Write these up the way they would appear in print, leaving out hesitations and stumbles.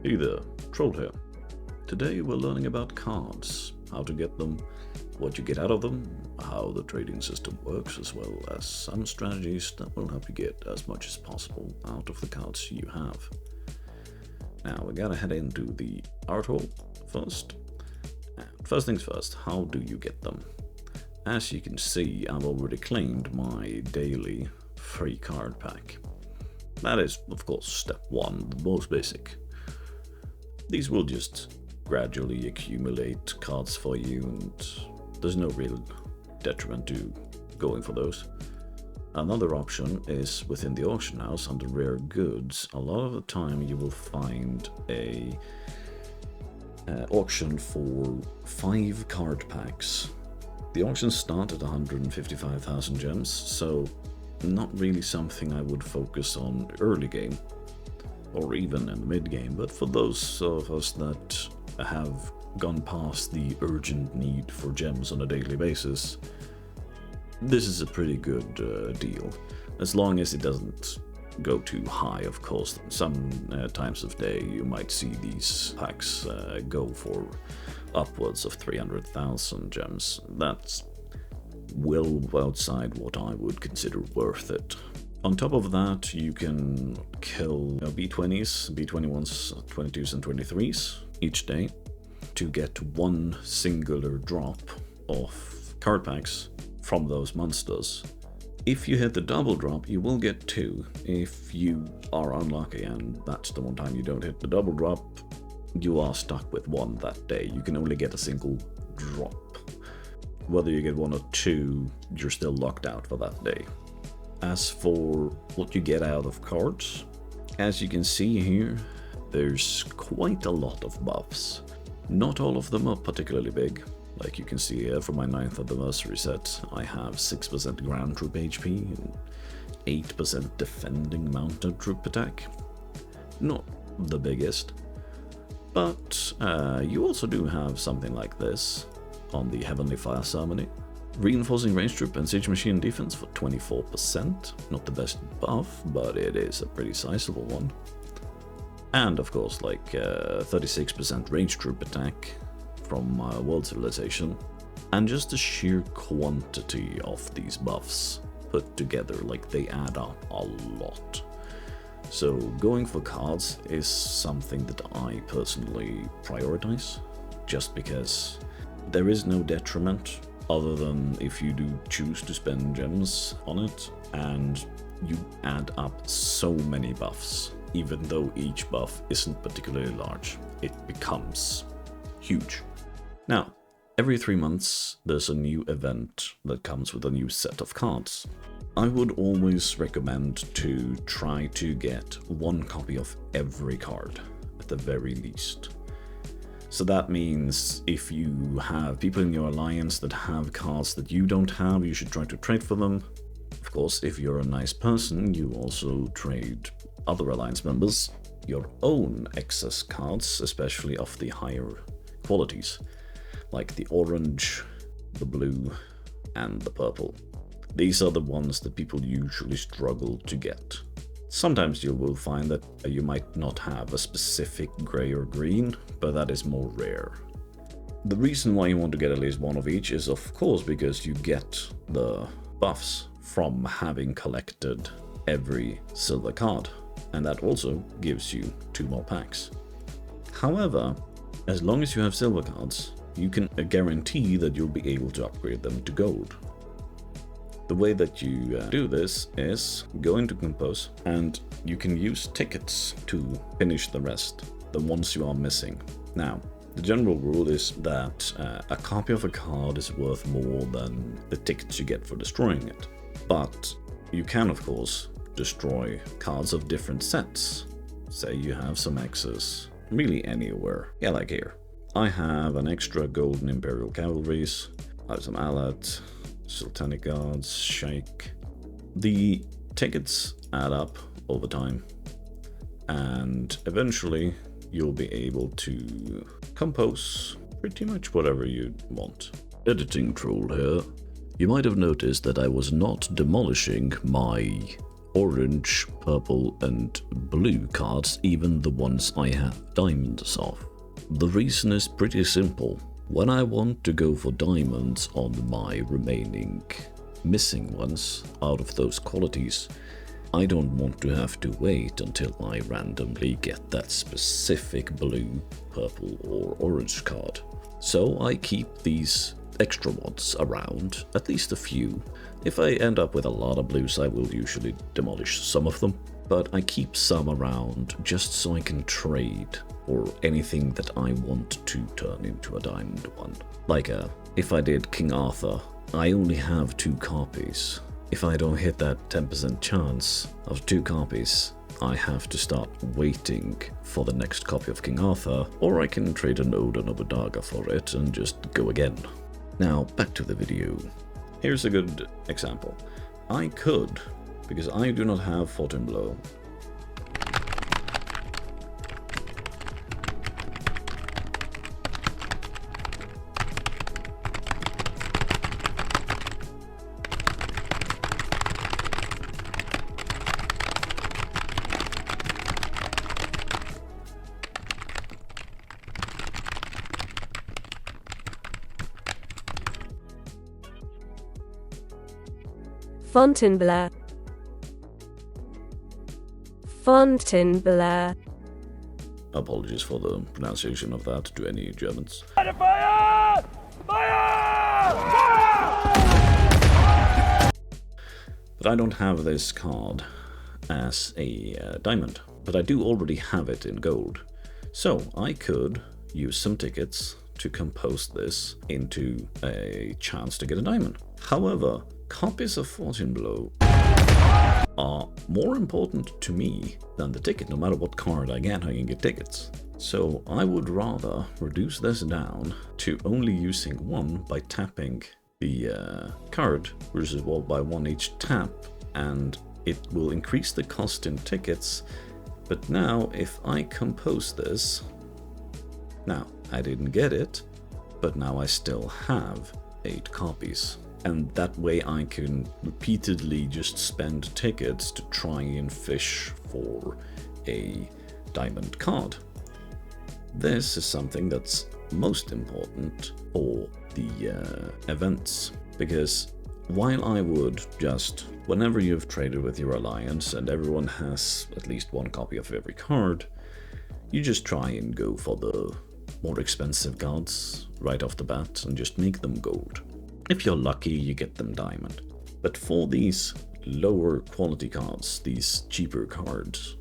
Hey there, Troll here. Today we're learning about cards, how to get them, what you get out of them, how the trading system works, as well as some strategies that will help you get as much as possible out of the cards you have. Now we gotta head into the art hall first. First things first, how do you get them? As you can see, I've already claimed my daily free card pack. That is, of course, step one, the most basic. These will just gradually accumulate cards for you, and there's no real detriment to going for those. Another option is within the auction house under rare goods. A lot of the time you will find a auction for 5 card packs. The auctions start at 155,000 gems, so not really something I would focus on early game or even in the mid game, but for those of us that have gone past the urgent need for gems on a daily basis, this is a pretty good deal, as long as it doesn't go too high. Of course, some times of day you might see these packs go for upwards of 300,000 gems. That's well outside what I would consider worth it. On top of that, you can kill B20s, B21s, 22s and 23s each day to get one singular drop of card packs from those monsters. If you hit the double drop, you will get 2. If you are unlucky and that's the one time you don't hit the double drop, you are stuck with 1 that day. You can only get a single drop. Whether you get 1 or 2, you're still locked out for that day. As for what you get out of cards, as you can see here, there's quite a lot of buffs. Not all of them are particularly big. Like you can see here for my 9th anniversary set, I have 6% ground troop HP and 8% defending mounted troop attack. Not the biggest, but you also do have something like this on the Heavenly Fire Ceremony. Reinforcing range troop and siege machine defense for 24%. Not the best buff, but it is a pretty sizable one. And of course, like 36% range troop attack from World Civilization. And just the sheer quantity of these buffs put together, like they add up a lot. So going for cards is something that I personally prioritize, just because there is no detriment other than if you do choose to spend gems on it, and you add up so many buffs. Even though each buff isn't particularly large, it becomes huge. Now, every 3 months there's a new event that comes with a new set of cards. I would always recommend to try to get 1 copy of every card, at the very least. So that means if you have people in your alliance that have cards that you don't have, you should try to trade for them. Of course, if you're a nice person, you also trade other alliance members your own excess cards, especially of the higher qualities, like the orange, the blue, and the purple. These are the ones that people usually struggle to get. Sometimes you will find that you might not have a specific grey or green, but that is more rare. The reason why you want to get at least 1 of each is of course because you get the buffs from having collected every silver card, and that also gives you 2 more packs. However, as long as you have silver cards, you can guarantee that you'll be able to upgrade them to gold. The way that you do this is go into Compose, and you can use tickets to finish the rest, the ones you are missing. Now, the general rule is that a copy of a card is worth more than the tickets you get for destroying it. But you can, of course, destroy cards of different sets. Say you have some X's, really anywhere. Yeah, like here. I have an extra golden Imperial Cavalries, I have some Alat, Sultanic Guards, Sheikh. The tickets add up over time, and eventually you'll be able to compose pretty much whatever you want. Editing Troll here. You might have noticed that I was not demolishing my orange, purple and blue cards, even the ones I have diamonds of. The reason is pretty simple. When I want to go for diamonds on my remaining missing ones out of those qualities, I don't want to have to wait until I randomly get that specific blue, purple or orange card. So I keep these extra ones around, at least a few. If I end up with a lot of blues, I will usually demolish some of them, but I keep some around just so I can trade or anything that I want to turn into a diamond one. Like if I did King Arthur, I only have 2 copies. If I don't hit that 10% chance of 2 copies, I have to start waiting for the next copy of King Arthur, or I can trade an Ode and Obadaga for it and just go again. Now back to the video. Here's a good example. I could, because I do not have Fontainebleau, Fontainebleau. Fontainebleau. apologies for the pronunciation of that to any Germans. Fire! Fire! But I don't have this card as a diamond, but I do already have it in gold. So I could use some tickets to compose this into a chance to get a diamond. However, copies of Fontainebleau are more important to me than the ticket. No matter what card I get, I can get tickets. So I would rather reduce this down to only using 1 by tapping the card, versus by 1 each tap, and it will increase the cost in tickets. But now if I compose this, now I didn't get it, but now I still have 8 copies. And that way I can repeatedly just spend tickets to try and fish for a diamond card. This is something that's most important for the events, because while I would just, whenever you've traded with your alliance and everyone has at least 1 copy of every card, you just try and go for the more expensive cards right off the bat and just make them gold. If you're lucky, you get them diamond. But for these lower quality cards, these cheaper cards,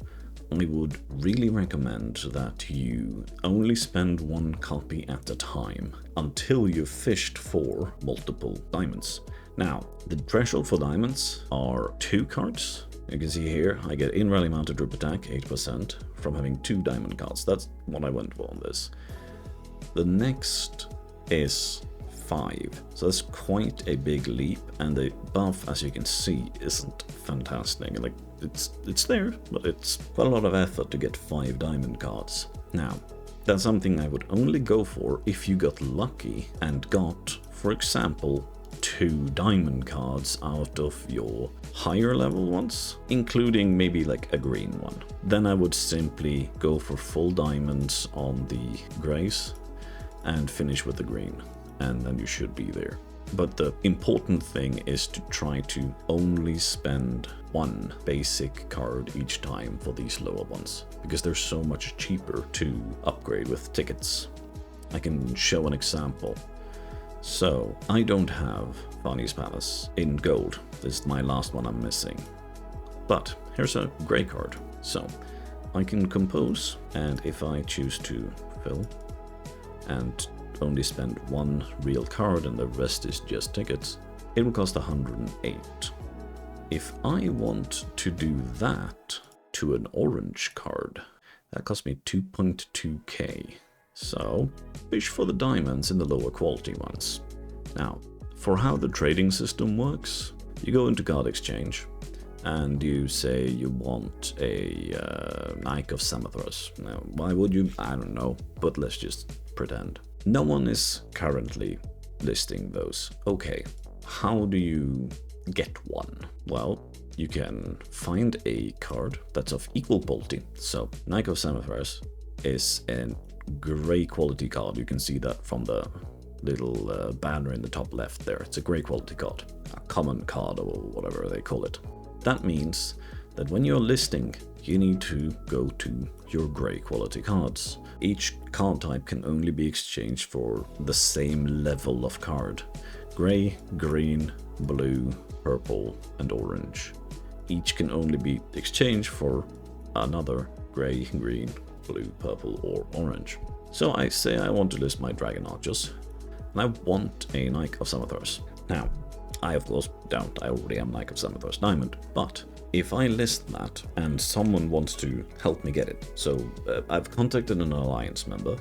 I would really recommend that you only spend 1 copy at a time until you've fished for multiple diamonds. Now, the threshold for diamonds are 2 cards. You can see here, I get in rally mounted drip attack 8% from having 2 diamond cards. That's what I went for on this. The next is 5, so that's quite a big leap, and the buff, as you can see, isn't fantastic. Like, it's there, but it's quite a lot of effort to get 5 diamond cards. Now, that's something I would only go for if you got lucky and got, for example, 2 diamond cards out of your higher level ones, including maybe like a green one. Then I would simply go for full diamonds on the grays and finish with the green, and then you should be there. But the important thing is to try to only spend 1 basic card each time for these lower ones, because they're so much cheaper to upgrade with tickets. I can show an example. So, I don't have Vani's Palace in gold. This is my last one I'm missing. But here's a grey card. So, I can compose, and if I choose to fill and only spend 1 real card and the rest is just tickets, it will cost 108. If I want to do that to an orange card, that costs me 2.2k. So, fish for the diamonds in the lower quality ones. Now, for how the trading system works, you go into card exchange and you say you want a Nike of Samothrace. Now, why would you? I don't know, but let's just pretend. No one is currently listing those. Okay, how do you get one? Well, you can find a card that's of equal quality. So Knight of Samothrace is a gray quality card. You can see that from the little banner in the top left there. It's a gray quality card, a common card or whatever they call it. That means that when you're listing, you need to go to your gray quality cards. Each card type can only be exchanged for the same level of card. Gray, green, blue, purple, and orange. Each can only be exchanged for another gray, green, blue, purple, or orange. So I say I want to list my Dragon Archers, and I want a Knight of Samothrace. Now, I of course don't, I already am Knight of Samothrace Diamond, but if I list that and someone wants to help me get it, so I've contacted an Alliance member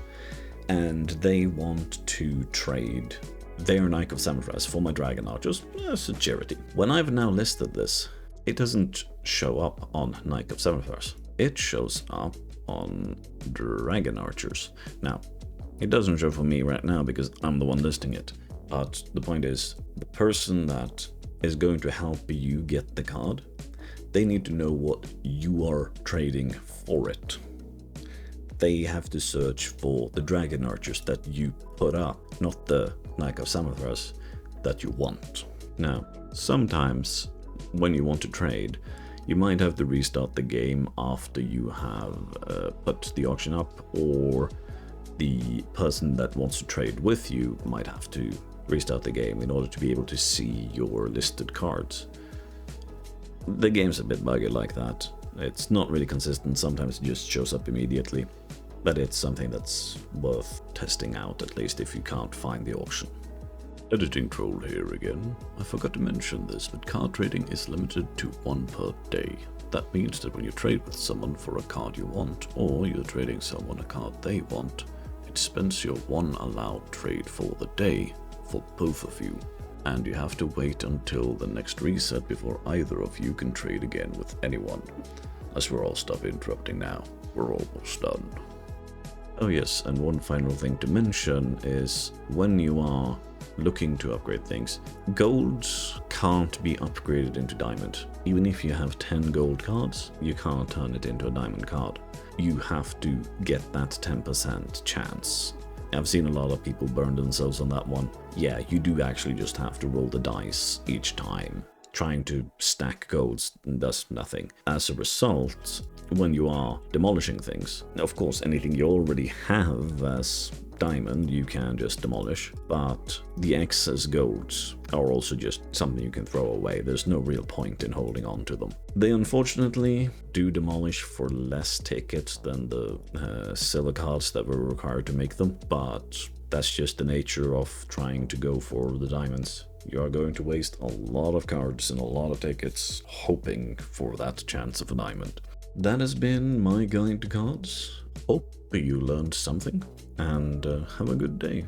and they want to trade their Knight of Samothrace for my Dragon Archers as a charity. When I've now listed this, it doesn't show up on Knight of Samothrace. It shows up on Dragon Archers. Now, it doesn't show for me right now because I'm the one listing it. But the point is, the person that is going to help you get the card, they need to know what you are trading for it. They have to search for the Dragon Archers that you put up, not the Knight of Samothrace that you want. Now, sometimes when you want to trade, you might have to restart the game after you have put the auction up, or the person that wants to trade with you might have to restart the game in order to be able to see your listed cards. The game's a bit buggy like that. It's not really consistent, sometimes it just shows up immediately, but it's something that's worth testing out, at least if you can't find the auction. Editing troll here again. I forgot to mention this, but card trading is limited to 1 per day. That means that when you trade with someone for a card you want, or you're trading someone a card they want, it spends your 1 allowed trade for the day for both of you. And you have to wait until the next reset before either of you can trade again with anyone. As we'll all stop interrupting now, we're almost done. Oh yes, and one final thing to mention is when you are looking to upgrade things, gold can't be upgraded into diamond. Even if you have 10 gold cards, you can't turn it into a diamond card. You have to get that 10% chance. I've seen a lot of people burn themselves on that one. Yeah, you do actually just have to roll the dice each time. Trying to stack golds does nothing. As a result, when you are demolishing things, of course anything you already have as diamond you can just demolish, but the excess golds are also just something you can throw away. There's no real point in holding on to them. They unfortunately do demolish for less tickets than the silver cards that were required to make them, but that's just the nature of trying to go for the diamonds. You are going to waste a lot of cards and a lot of tickets hoping for that chance of a diamond. That has been my guide to cards. Hope you learned something, and have a good day.